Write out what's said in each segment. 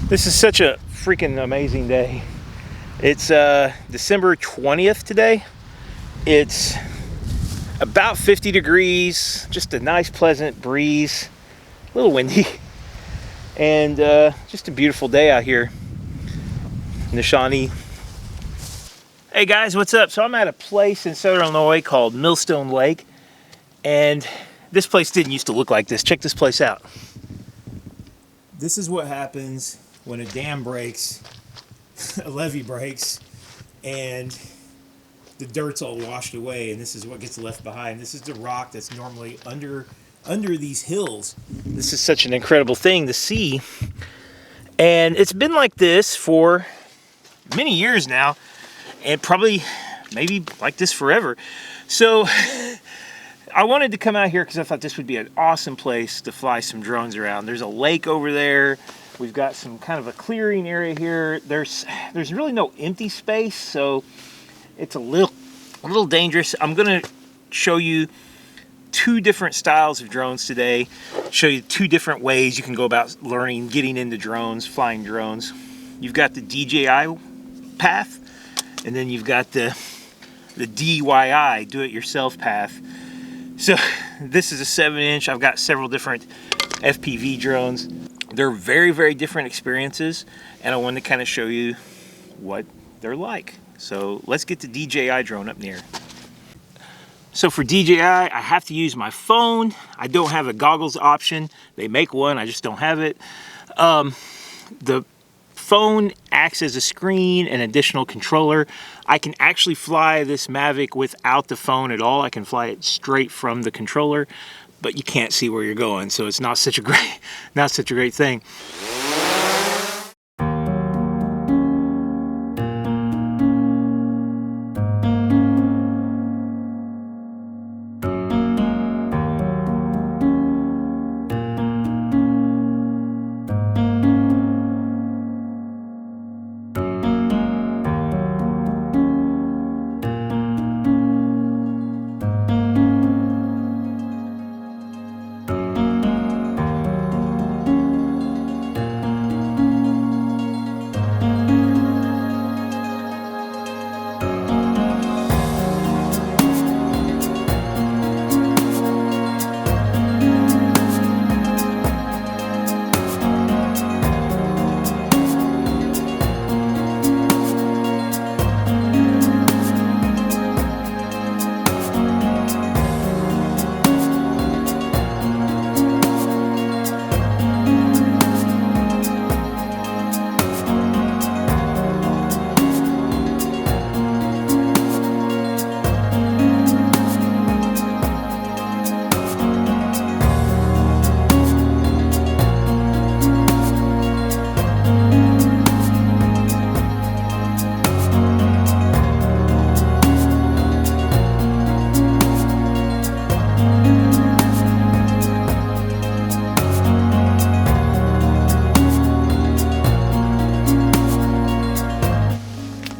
This is such a freaking amazing day. It's December 20th today. It's about 50 degrees, just a nice pleasant breeze, a little windy, and just a beautiful day out here in the Shawnee. Hey guys, what's up? So I'm at a place in Southern Illinois called Millstone Lake, and this place didn't used to look like this. Check this place out. This is what happens when a dam breaks, a levee breaks, and the dirt's all washed away, and this is what gets left behind. This is the rock that's normally under these hills. This is such an incredible thing to see, and it's been like this for many years now, and probably maybe like this forever. So I wanted to come out here because I thought this would be an awesome place to fly some drones around. There's a lake over there. We've got some kind of a clearing area here. There's really no empty space, so it's a little dangerous. I'm gonna show you two different styles of drones today. Show you two different ways you can go about learning, getting into drones, flying drones. You've got the DJI path, and then you've got the DIY, do-it-yourself path. So this is a 7-inch. I've got several different FPV drones. They're very, very different experiences, and I wanted to kind of show you what they're like. So let's get the DJI drone up near. So for DJI, I have to use my phone. I don't have a goggles option. They make one, I just don't have it. The phone acts as a screen and additional controller. I can actually fly this Mavic without the phone at all. I can fly it straight from the controller, but you can't see where you're going, so it's not such a great thing.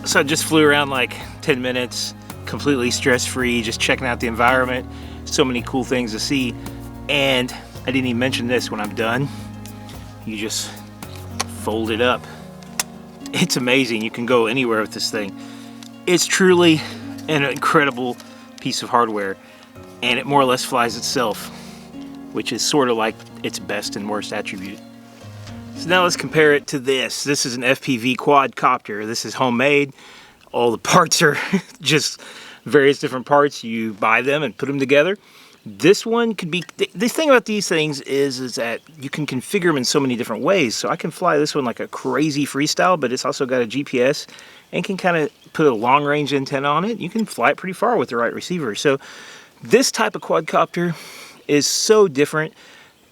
So I just flew around like 10 minutes, completely stress-free, just checking out the environment. So many cool things to see. And I didn't even mention this. When I'm done, you just fold it up. It's amazing. You can go anywhere with this thing. It's truly an incredible piece of hardware, and it more or less flies itself, which is sort of like its best and worst attribute. So now let's compare it to this. This is an FPV quadcopter. This is homemade. All the parts are just various different parts. You buy them and put them together. This one could be, the thing about these things is that you can configure them in so many different ways. So I can fly this one like a crazy freestyle, but it's also got a GPS and can kind of put a long range antenna on it. You can fly it pretty far with the right receiver. So this type of quadcopter is so different.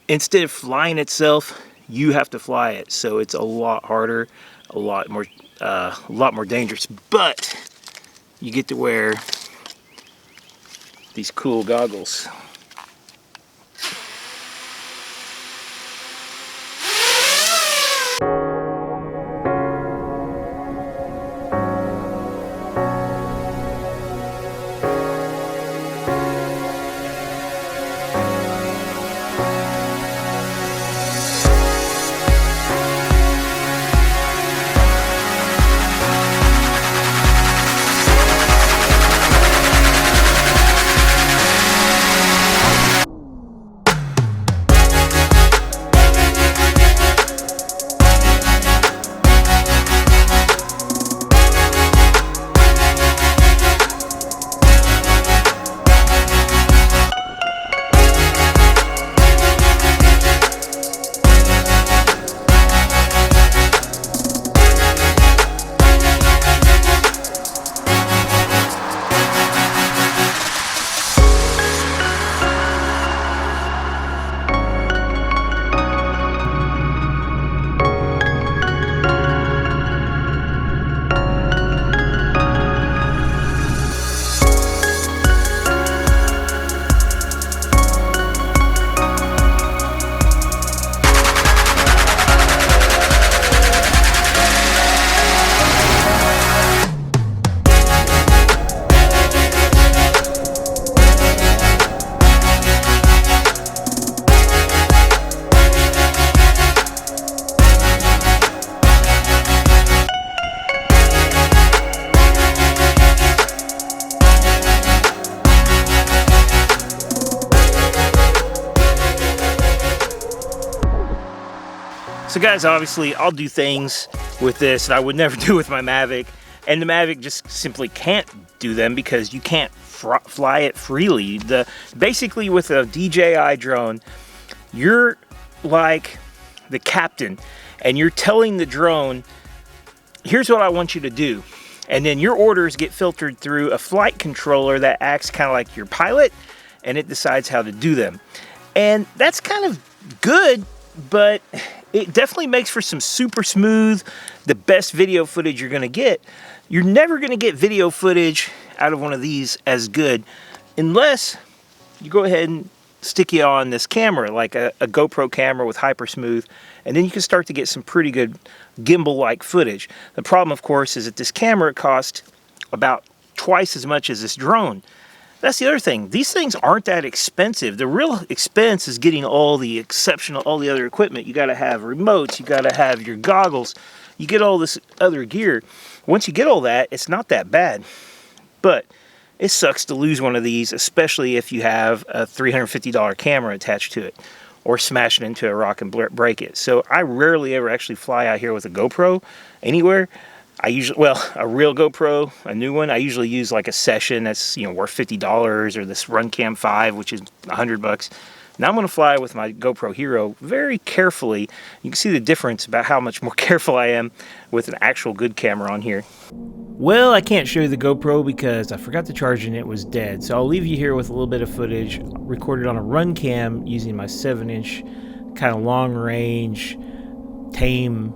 Instead of flying itself, you have to fly it, so it's a lot harder, a lot more dangerous. But you get to wear these cool goggles. So guys, obviously I'll do things with this that I would never do with my Mavic, and the Mavic just simply can't do them because you can't fly it freely. Basically with a DJI drone, you're like the captain and you're telling the drone, here's what I want you to do. And then your orders get filtered through a flight controller that acts kind of like your pilot, and it decides how to do them. And that's kind of good, but it definitely makes for some super smooth, the best video footage you're gonna get. You're never gonna get video footage out of one of these as good unless you go ahead and stick you on this camera, like a GoPro camera with hyper smooth, and then you can start to get some pretty good gimbal-like footage. The problem, of course, is that this camera costs about twice as much as this drone. That's the other thing. These things aren't that expensive. The real expense is getting all the other equipment. You got to have remotes, you got to have your goggles, you get all this other gear. Once you get all that, it's not that bad. But it sucks to lose one of these, especially if you have a $350 camera attached to it, or smash it into a rock and break it. So I rarely ever actually fly out here with a GoPro anywhere. I usually, well, a real GoPro, a new one, I usually use like a Session that's, worth $50, or this RunCam 5, which is $100. Now I'm going to fly with my GoPro Hero very carefully. You can see the difference about how much more careful I am with an actual good camera on here. Well, I can't show you the GoPro because I forgot to charge it and it was dead. So I'll leave you here with a little bit of footage recorded on a RunCam using my 7-inch kind of long-range tame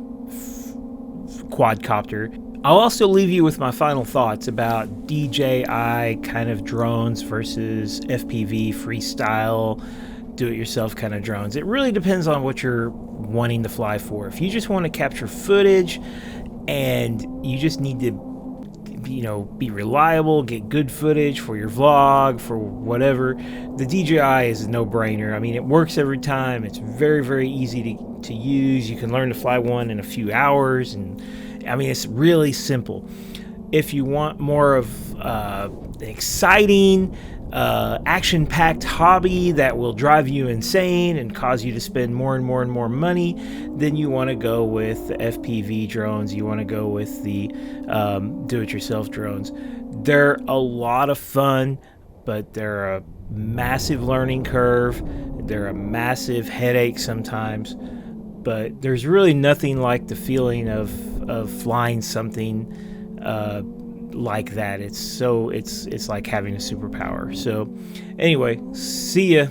quadcopter. I'll also leave you with my final thoughts about DJI kind of drones versus FPV freestyle do-it-yourself kind of drones. It really depends on what you're wanting to fly for. If you just want to capture footage and you just need to be reliable, get good footage for your vlog, for whatever, the DJI is a no-brainer. I mean, it works every time. It's very, very easy to use. You can learn to fly one in a few hours, and I mean, it's really simple. If you want more of an exciting, action-packed hobby that will drive you insane and cause you to spend more and more and more money, then you want to go with the FPV drones. You want to go with the do-it-yourself drones. They're a lot of fun, but they're a massive learning curve. They're a massive headache sometimes, but there's really nothing like the feeling of flying something like that. It's like having a superpower. So anyway, see ya.